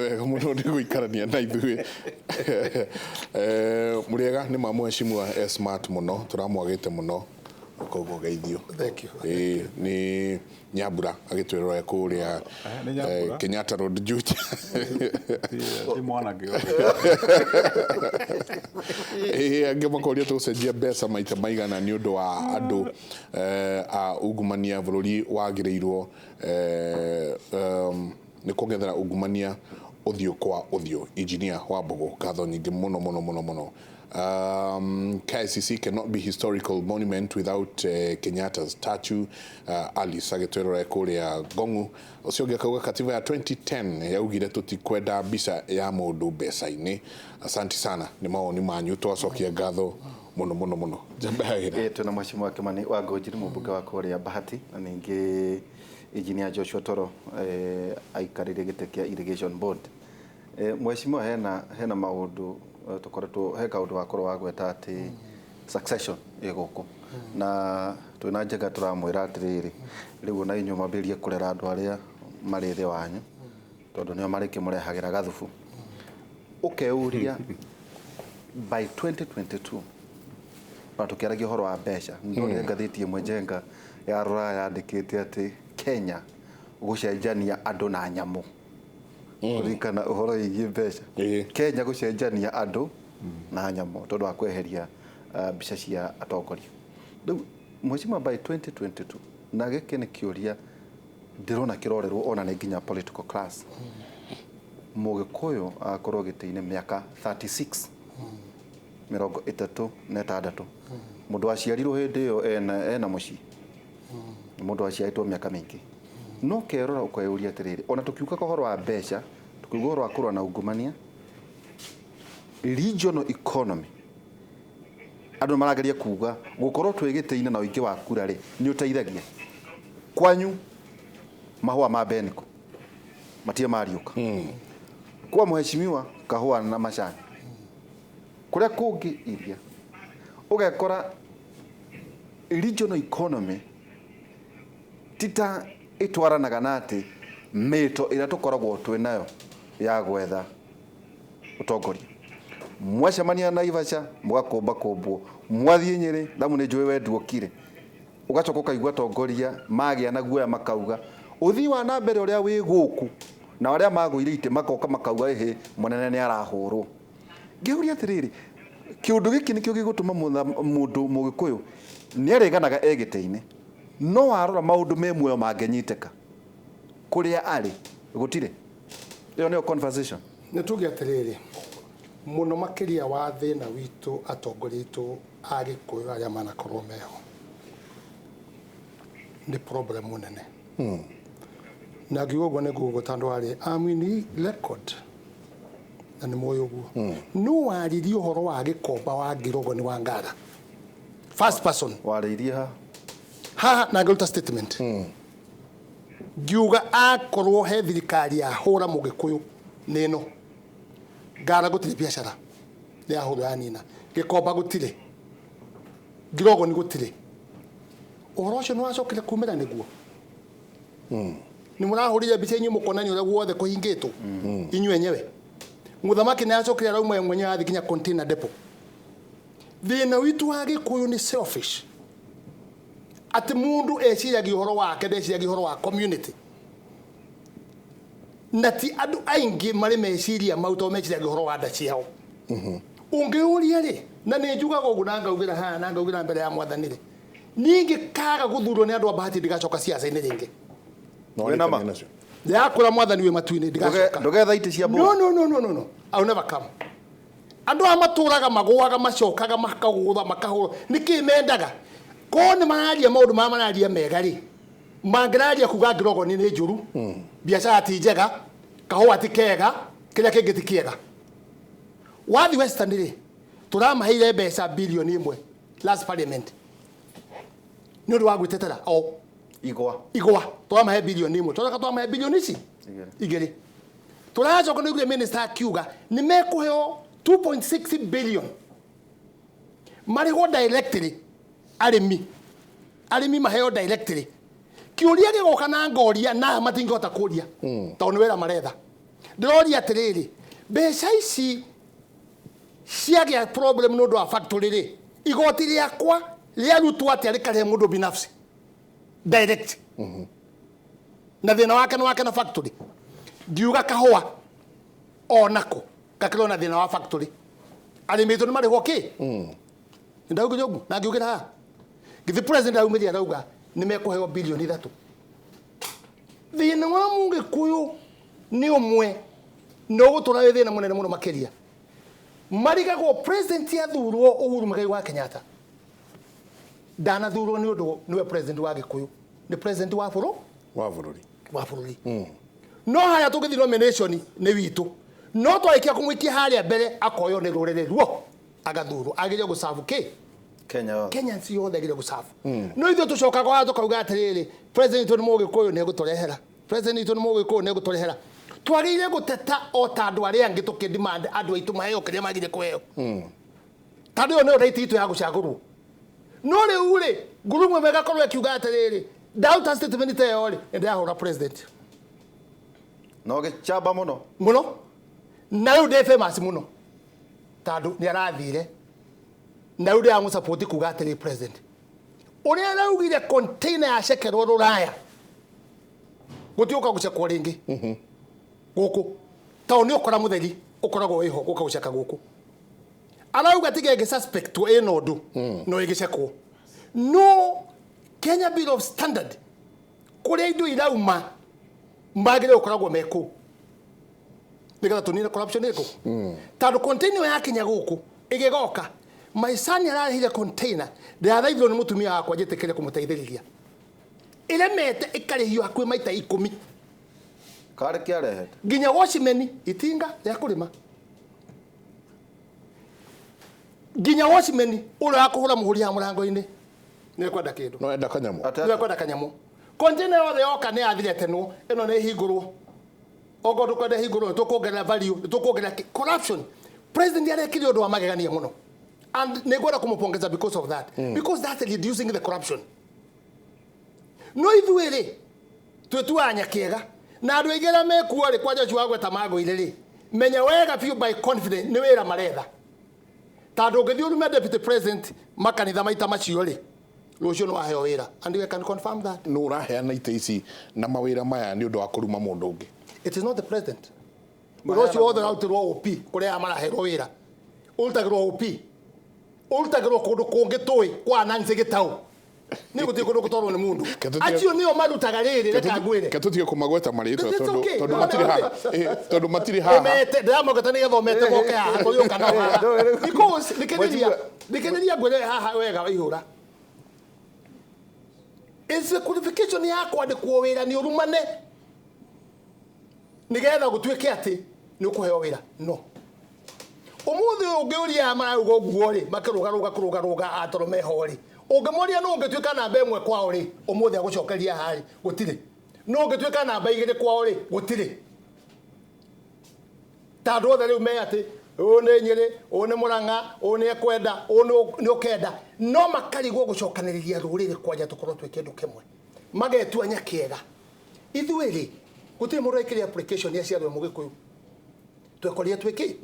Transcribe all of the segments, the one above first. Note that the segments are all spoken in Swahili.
wega muno ndi guikarania na ithuĩ muriega ni mamu eshimwa smart muno turamwagite muno koguo geithio. Thank you. Ni Nyambura agitwirora kuria Kenyatta Road Juja ti mwana ngio angĩmakoria tũcenjia mbeca maita maigana nĩ ũndũ wa andũ a ungumania bũrũri wagĩrĩirwo nĩ kũgethera ungumania ũthiũ kwa ũthiũ. Engineer Wambugu, ngatho nyingĩ mũno. KICC cannot be historical monument without Kenyatta's statue. Alice agitwerora kuria Gongu ucio ngakauga katiba ya 2010 yaugire tutikwenda mbica ya mundu mbeca-ini. Asante sana ni maoni manyu twacokia ngatho muno jambagira tuna mheshimiwa Kimani Wangũnjiri mũmbunge wa kuria Bahati na ningi Engineer Joshua Toro aikarire gĩtĩ kĩa irrigation board. Mheshimiwa hena maundu tukoretwo he kaundu wakorwo wagweta ati succession iguku na twina njega turamwira atiriri riu na inyu mambirie kurera andu aria mari thi wanyu tondu nio mari kimurehagira gathufu ukeuria by 2022 na tukiaragia horo wa mbeca ndone ngathiti imwe njenga ya rora yandikite ati Kenya gucenjania andu na nyamu urikana uhoro igi mbeca Kenya gucenjania andu na nyamu tondu wa kweheria mbica cia atongoria. Riu mheshimiwa by 2022 na giki ni kiuria ndirona kirorerwo ona ni nginya political class Mugikuyu akorwo giti-ini miaka 36 mirongo 36 mundu aciarirwo hindi iyo ena mucii mundu aciaritwo miaka mingi no kerora ukayuria atiriri ona tukiuka kohoro wa mbeca tukiuga horo wa kurwa na ungumania regional economy andu marageria kuga gukorwo twigite-ini na uingi wa kura ri ni uteithagia kwanyu mahua ma beniko matie mariuka kwa mheshimiwa kahua na macani kuria kungi iria ugekora regional economy tita itwaranaga nati mito ira tukoragwo twi nayo ya gwetha utongoria mwacemania na Naivasha mugakomba kombwo mwathie Nyeri damu ni njui wendu okire ugacoka ukaigua tongoria magia na guoya makauga uthii wa na mbere uria wi guku na aria magwire ite makoka makauga ehe munene ni arahurwo. Ngiuria atiriri kiundu giki nikio gigutuma mundu Mugikuyu ni areganaga egite-ini no arora maundu me muoyo mangenyiteka kuria ari gutire iyo ni conversation ni tuge atiriri muno makiria wa thina witu atongoritu Agikuyu aria manakorwo meho ni problem munene na giugo ne gugo tandu ari amini record na ni moyo guo no wariri uhoro wa Gikomba wa Girogo ni Wangara first person waririe ha na ngoluta statement giuga akorwo he thirikari ya hura Mugikuyu nino Ngara gutire biashara ni ahuru yanina Gikomba gutire Girogo ni gutire orosho no acokire kumera niguo ni murahurire bica inyu mukonani ura guothe kuhingitwo inyu enyewe muthamaki ni acokire rauma mwenye athi kinya container depot. Thina witu wa Gikuyu ni selfish ati mundu eciragia uhoro wake ndeciragia uhoro wa community nati andu aingi mari meciria mauto meciragia uhoro wa nda ciao ungiuria ri na ni njugaga ugu na ngaugira ha na ngaugira mbere ya mwathani ri ningi kaga guthurwo ni andu a Bahati ndigacoka siasa-ini ringi wena ma ya kura mwathani we matu-ini ndigacoka ndogetha ite cia no I'll never come. Andu amaturaga magwaga macokaga makagutha makahura niki mendaga ko ni mararia maundu ma mararia mega ri mangiraria kuga Girogo ni njuru biashara ti njega kahua ti kega kiria kingi ti kiega wathi Western ri turamaheire mbeca bilioni 1 last parliament ni undu wa gwitetera igwa turamahe bilioni 1 turaka turamahe bilioni ici igiri turacoka no igure minister akiuga ni mekuheo 2.6 billion marigo directly arimi maheo directly kiuria gigoka na ngoria na matingihota kuria tondu wera maretha ndiroria atiriri mbeca ici ciagĩa problem no ndo wa factory ri igoti rĩakwa rĩarutwo atĩa rĩkarehe mũndũ binafsi direct na thĩna wake na factory ndiuga kahũa onako gakĩrwo na thĩna wa factory arĩmi aitũ nĩ marĩhwo kĩ ndauga nyogu na ngiugĩra haha githi president aumĩria arauga nĩ mekũheo bilioni 3 thĩna wa mũgĩkũyũ nĩ ũmwe no gũtũra wĩ thĩna mũnene mũno makĩria marigagwo president athurwo Uhuru Muigai wa Kenyatta ndanathurwo nĩ ũndũ nĩwe president wa Gĩkũyũ nĩ president wa bũrũri no harĩa tũgĩthi nomination nĩ witũ no twarĩkia kũmũikia harĩa mbere akoywo nĩ rũrĩrĩ ruo agathurwo agĩrĩire gũcabu kĩ Kenya si yothe agĩrĩire gũcabu no ithuĩ tũcokaga wa tũkauga atĩrĩrĩ president nĩ Mũgĩkũyũ nĩ egũtũrehera president nĩ Mũgĩkũyũ nĩ egũtũrehera twagĩrĩire gũteta o ta andũ arĩa angĩ tũkĩdemand andũ aitũ maheo kĩrĩa magĩrĩire kũheo tondũ ĩyo nĩyo right itũ ya gũcagũrwo no rĩu rĩ ngurumo megakorwo akiuga atĩrĩrĩ ndauta statement ĩyo rĩ ndĩrahũra president no gĩchamba mũno na rĩu ndĩ famous mũno tondũ nĩ arathire na rĩu ndĩramũ support kuga atĩrĩ president ũrĩa araugire container ya cekerwo Rũraya gũtiũka gũcekwo rĩngĩ gũkũ tao nĩ ũkora mũtheri ũkoragwo wĩho gũka gũceka gũkũ arauga tigenge suspect ĩno ndũ no ĩgĩcekwo no Kenya Bill of Standard kũrĩa indo irauma magĩrĩire ũkoragwo mekũ nĩgetha tũnine corruption ĩkũ tondũ container ya Kenya gũkũ ĩgĩgoka maicani ararehire container ndĩrathaithirwo nĩ mũtumia wakwa njĩtĩkĩre kũmũteithĩrĩria ĩremete ĩkarĩhio hakuhĩ maita 10 karĩ kĩarehete nginya washimeni itinga rĩa kũrĩma nginya washimeni ũrĩa wa kũhũra mũhũri ha mũrango-inĩ nĩ kwenda kĩndũ no enda kanyamũ nĩ kwenda kanyamũ container yothe yoka nĩ yathire tenwo ĩno nĩ hingũrwo ogo ndũkwenda hingũrwo tũkuongerera value tũkuongerera corruption president arekire ũndũ wa magegania mũno and nĩ ngwenda kũmũpongeza because of that because that's reducing the corruption no ithuĩ rĩ twĩtuanya kĩega na andũ aingĩ arĩa mekuo rĩ kwa Joshua gweta magũire rĩ menya wega few by confident nĩ wĩra maretha tondũ ũngĩthiĩ ũrume deputy president makanitha maita macio rĩ rũciũ nĩ waheo wĩra and we can confirm that no ũraheana ite ici na mawĩra maya nĩ ũndũ wa kũruma mũndũ ũngĩ it is not the president rũciũ wothe ũrarutĩrwo OP kũrĩa maraherwo wĩra ũrutagĩrwo OP ũrutagĩrwo kũndũ kũngĩ tũĩ kwa Nancy Gĩtaũ nĩ gũthiĩ kũndũ gũtwarwo nĩ mũndũ acio nĩo marutaga rĩrĩ reka ngwĩre ketũtige kũmagweta marĩtwa tondũ matirĩ haha tondũ matirĩ haha omete ndĩramogeta nĩgetha omete goke haha tũrĩũka no haha because thikĩrĩria ngwĩre haha wega ihũra is the qualification ya kwandĩkwo wĩra nĩ ũrumane nĩgetha gũtuĩke atĩ nĩ ũkũheo wĩra no ũmũthĩ ũngĩũria marauga ũguo rĩ makĩrũgarũga atoro meho rĩ ũngĩmoria no ũngĩtuĩka namba ĩmwe kwao rĩ ũmũthĩ agũcokeria harĩ gũtirĩ no ũngĩtuĩka namba 2 kwao rĩ gũtirĩ tondũ othe rĩu me atĩ ũũ nĩ Nyĩrĩ ũũ nĩ Mũrang'a ũũ nĩ ekwenda ũũ nĩ ũkenda no makarigwo gũcokanĩrĩria rũrĩrĩ kwanja tũkorwo twĩ kĩndũ kĩmwe magetuanya kĩega ithuĩ rĩ gũtirĩ mũndũ aikĩria application ya ciarwo Mũgĩkũyũ twekoria twĩkĩ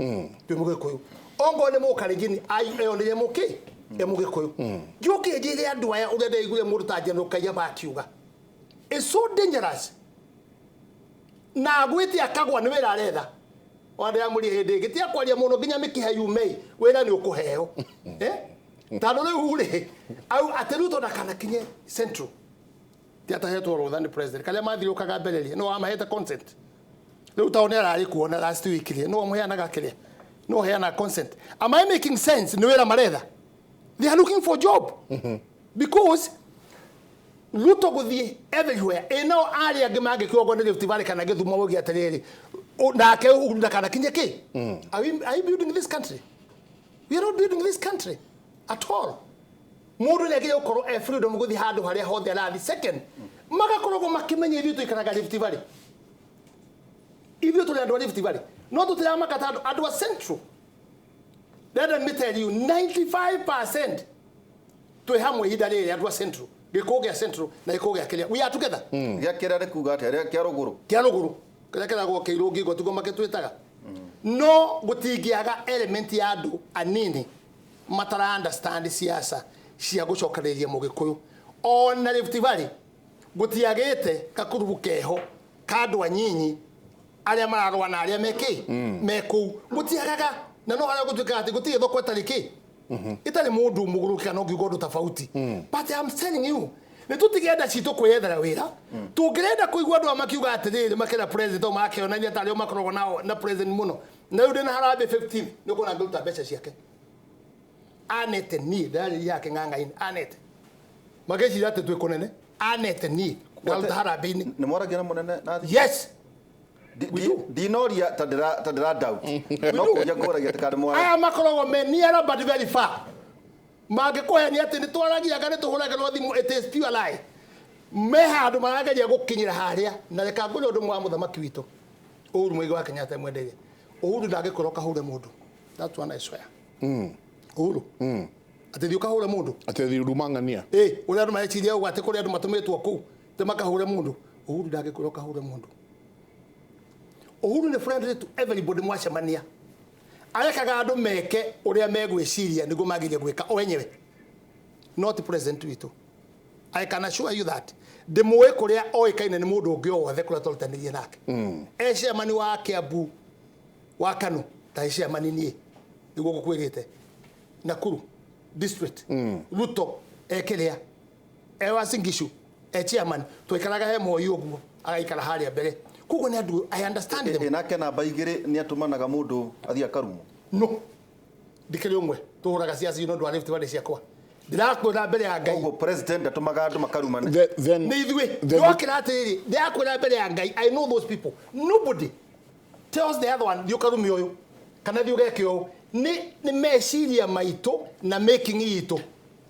twĩ Mũgĩkũyũ ongo nĩ mũkarigini ayo nĩ mũkĩ Mũgĩkũyũ njoke njĩre andũ aya ũrĩa ndaigire mũndũ ta General Kayaba akiuga it's so dangerous na gwĩte akagwa nĩ wĩra aretha wanda ya mũri hĩndĩ ĩngĩ tia kwaria mũno nginya mĩkiha yumei wĩra nĩ ũkũheo tondũ rĩu rĩ au atĩruto na kana kinye central tiatahetwo rũtha nĩ president karia mathirũkaga mbereria no amahete consent rĩu taũ nĩ ararĩ kuona last week rĩ no mũheanaga kĩrĩa no heana consent am I making sense nĩ wĩra maretha they are looking for job because Ruto gũthiĩ everywhere ĩno arĩa angĩ mangĩkĩrwo nĩ Rift Valley kana Gĩthumo wogi atĩrĩrĩ nake ũgunda kana kinye kĩ are you building this country we are not building this country at all mũndũ nĩ agĩrĩirwo gũkorwo freedom gũthiĩ handũ harĩa hothe arathi second magakorwo makĩmenya ithuĩ tũikaraga Rift Valley ithuĩ tũrĩ andũ a Rift Valley no tũtiramaka ta andũ a Central. Let me tell you 95% twĩ hamwe ihinda rĩrĩ andũ a Central gĩkũgĩa Central na gĩkũgĩa Kĩrĩa we are together gĩa kĩrĩa kuga atĩ kĩa rũgũrũ kira gwokeirwo ngingo tugo maketwitaga no gutingiaga element ya andu anini matara understand siasa cia gucokereria mugikuyu ona Rift Valley gutiagite kakurubu keho kandu anyinyi aria mararwa na aria meki meku gutiagaga na no haria gutuika ati gutie thoko etariki itari mundu muguruka no ngiugo ndu tofauti but I'm telling you ni tutigenda citu kwiyethera wira tungirenda kuigwa andu amakiuga atiriri makira president makionania tario makorogo nao na president muno na yude na harabe 15 niko na nguta mbeca ciake anete ni ndari yake ng'ang'aini anete mageci ate twikunene anete ni ngaruta harabe ni ni moragira munene nathi yes dinoria tadira doubt no kuja kuragia tikari mwa aya makorogo me near but very far mangikuhe ni ati ni twaragia gari tuhurage no thimu it is pure lie me handu marageria gukinyira haria na reka ngure undu mwa muthamaki witu Uhuru Muigai wa Kenyatta mwendeire Uhuru ndagikoroka hure mundu that's one I swear Uhuru ati thiuka hure mundu ati thiurumangania uria andu mareciria ugu ati kuri andu matumitwo ku te makahure mundu Uhuru ndagikoroka hure mundu Uhuru ni friendly to everybody mwacemania arekaga andu meke uria megwiciria niguo magirie gwika o wenyewe not president witu I can assure you that the moe kuria oikaine ni mundu ungi wothe kuria toltanirie nake ecemani wa Kiambu wa Kanu ta ecemani nie niguo gukwirite Nakuru district Ruto ekiria Wasingishu chairman twikaraga he Moi uguo agaikara haria mbere kugo ni andu I understand them nake namba igiri ni atumanaga mundu athia karumu no dikiri umwe tuhuraga ciaci no ndwa Rift Valley ciakwa ndirakwira mbere ya Ngai ugo president atumaga andu makarumane ni ithwe ndokira atiri ndirakwira mbere ya Ngai I know those people nobody tells the other one yukarumi uyu kana thiuge kio ni meciria maitu na making itu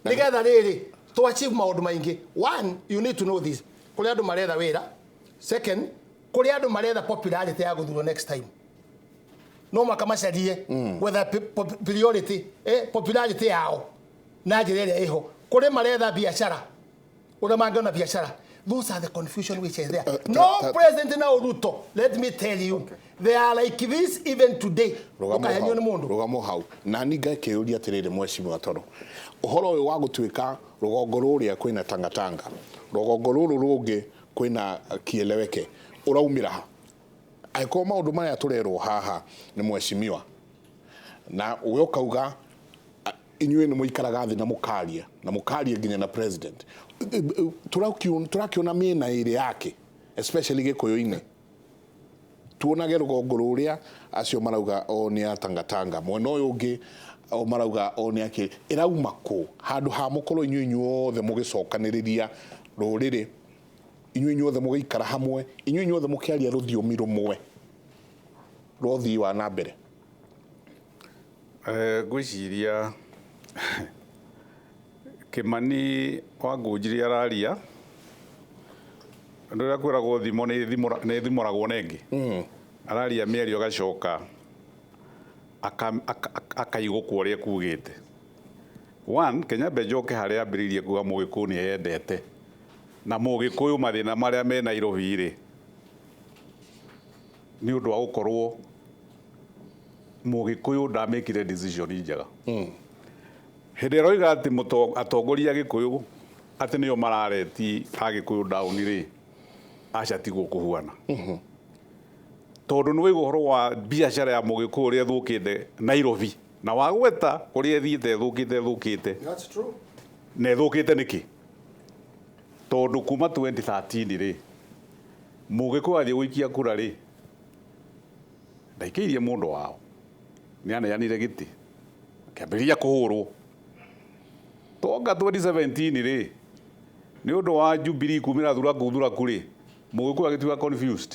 nigetha riri to achieve maundu maingi one you need to know this kuri andu maretha wira second kuri andu maretha popularity ya guthurwo next time no makamacarie whether priority popularity yao na njira iria iho kuri maretha biashara ura mangiona biashara those are the confusion which is there no president na Ruto let me tell you they are like this even today ukahenyo ni mundu rugamo hau na ni ngakeuria atiriri mwecimu atoro uhoro uyu wa gutwika rugongo ruria kwina tangatanga rugongo ruru rungi kwina kieleweke uraumira aiko maundu maya turerwo haha ni mwecimiwa na uyo kauga inywe ni muikaraga thi na mukaria nginya na president turakiona miena iri yake especially gikuyu-ini tuonage rugongo ruria acio marauga o ni atangatanga mwena uyu ungi o marauga o ni ake irauma ku handu ha mukoro inywe othe mugicokaniriria ruriri inywe othe mugikara hamwe inywe othe mukiaria ruthiomi rumwe rothi wa na mbere gwiciria Kimani wangunjiri araria ndu kwiragwo thimo ni thimoragwo nengi araria mierio gacoka akaigukwo uria kugite one Kenya Benjoke haria ambiririe kuga Mugiku ni endete na Mugikuyu mathina maria me Nairobi ri ni undu wa gukorwo Mugikuyu ndamekire decision njega hindi roiga ati atongoria Gikuyu ati nio marareti Agikuyu down ri aca tigwo kuhuana tondu ni wigo horo wa biashara ya Mugikuyu ria thukite Nairobi na wagweta kuria thiite thukite that's true ne thukite niki tondu kuma 2013 ri Mugikuyu athie guikia kura ri ndaikirie mundu wao ni aneanire giti kiambiriria kuhurwo tonga 2017 ri ni undu wa Jubilee kumira thura kuri Mugikuyu agituika confused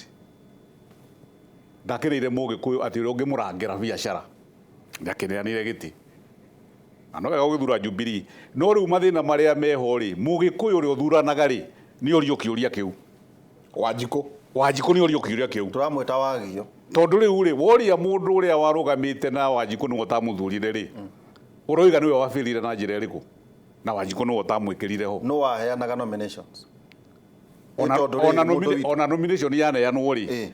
ndakirire Mugikuyu ati uri ungimurangira biashara ndakineanire giti ano wega githura Jubilee no riu mathina maria meho ri Mugikuyu uri uthuranaga ri ni urio kiuria kiu Wanjiku ni urio kiuria kiu turamwita wagio tondu riu ri woria mundu uria warugamite na Wanjiku ni utamuthurire ri uroiga niwe wafirire na njira iriku na Wanjiku ni utamwikirire ho no waheanaga nominations ona nomination yaneanwo ri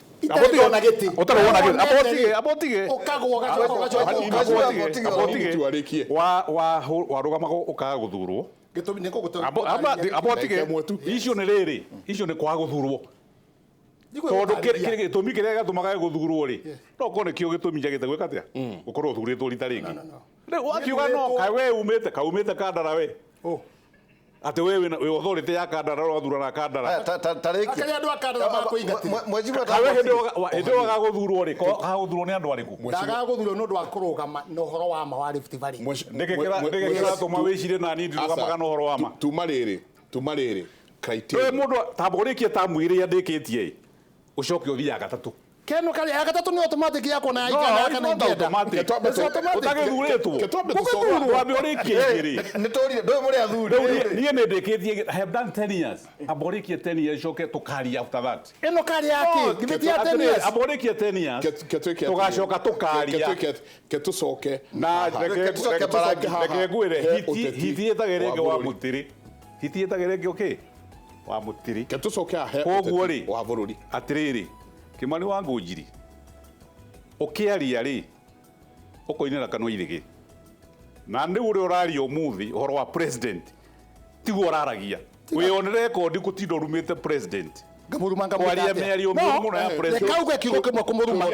Itarĩ na gĩtĩ. Ũtarĩ wona gĩtĩ. Abotige. Ũkagwo gacoka. Abotige. Warũgamaga ũkaga gũthurwo. Gĩtũmi nĩ kũgũtũma. Abotige. Icio nĩ rĩrĩ. Icio nĩ kwaga gũthurwo. Tondũ gĩtũmi kĩrĩa gĩatũmaga gũthurwo rĩ, no korwo nĩkĩo gĩtũmi njagĩte gwĩka atĩa gũkorwo ũthurĩtwo rita rĩngĩ. Rĩu wakiuga no kaĩ we umĩte Kandara we atĩ we wĩ authority ya Kandara wathurana Kandara. Akĩrĩa andũ a Kandara makũingatire. Kaĩ hĩndĩ ĩyo gagũthurwo rĩ, gagũthurwo nĩ andũ arĩkũ? Ndagagũthurwo nĩ ũndũ wa kũrũgama na ũhoro wa ma wa Rift Valley. Nĩkĩ kĩratũma wĩcirie nani ndirũgamaga na ũhoro wa ma? Tuma rĩrĩ criteria. We mũndũ tamba ũrĩkie tamu ĩrĩa ndĩkĩtie ucoke ũthiaga gatatũ. Keno kali ya gatatũ ni automatic yako na ikana kana ingenda. Utagĩthurĩtwo. Wambe ũrĩkie igĩrĩ. Nĩtũrire ndũĩ mũrĩ athuri. Niĩ nĩndĩkĩtie I have done 10 years. Amborikie 10 years coke tũkaria after that. Ĩno kali yake gĩbĩtia 10 years. Amborikie 10 years. Tũgacoka tũkaria. Ketucoke. Na reke ngwĩre hiti ĩtagĩrĩngĩ wa mũtĩrĩ. Hiti ĩtagĩrĩngĩ okay? Wa mũtĩrĩ. Ketucoke ahe koguo rĩ wa bũrũri. Atĩrĩrĩ Kimani wa Ngũnjiri ũkĩaria rĩ ũkoinĩra kanua irĩgĩ na nĩ ũrĩa ũraria ũmũthĩ ũhoro wa president tiguo ũraragia wĩonere rekondi gũtinda ũrumĩte president ngamuruma kwaria mĩario mĩũru mũno ya president kauga kiugo kĩmwe kũmũruma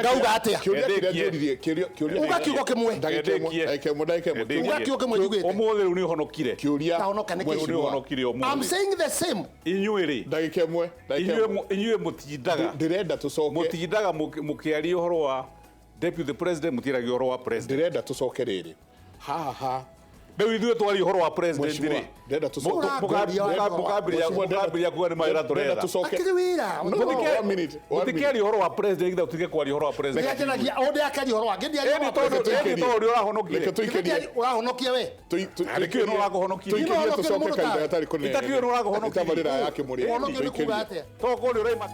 ngauga atĩa uga kiugo kĩmwe uga kiugo kĩmwe jugĩte ũmũthĩ rĩu nĩ ũhonokire I'm saying the same inyuĩ rĩ ndagĩka ĩmwe inyuĩ mũtindaga ndĩrenda tũcoke mũtindaga mũkĩaria ũhoro wa deputy president mũtiragia ũhoro wa president ndĩrenda tũcoke rĩrĩ haha rĩu ithuĩ twaria ũhoro wa president rĩ ndĩrenda tũcoke mũkambĩria kuga nĩ mawĩra tũretha akĩrĩ wĩra mũtikĩaria ũhoro wa president githa ũtige kwaria ũhoro wa president ndĩrakenagia o ndĩakaria ũhoro wa ngĩndiaria ĩni tondũ ũrahonokire ũrahonokia we arĩkĩwe no ũrakũhonokia tũikĩrie tũcoke kahinda gatarĩ kũnene itakĩwe no ũrakũhonokia tabarĩra yake mũrĩ ũhonokio nĩ kuga atĩa toko ũrĩa ũraima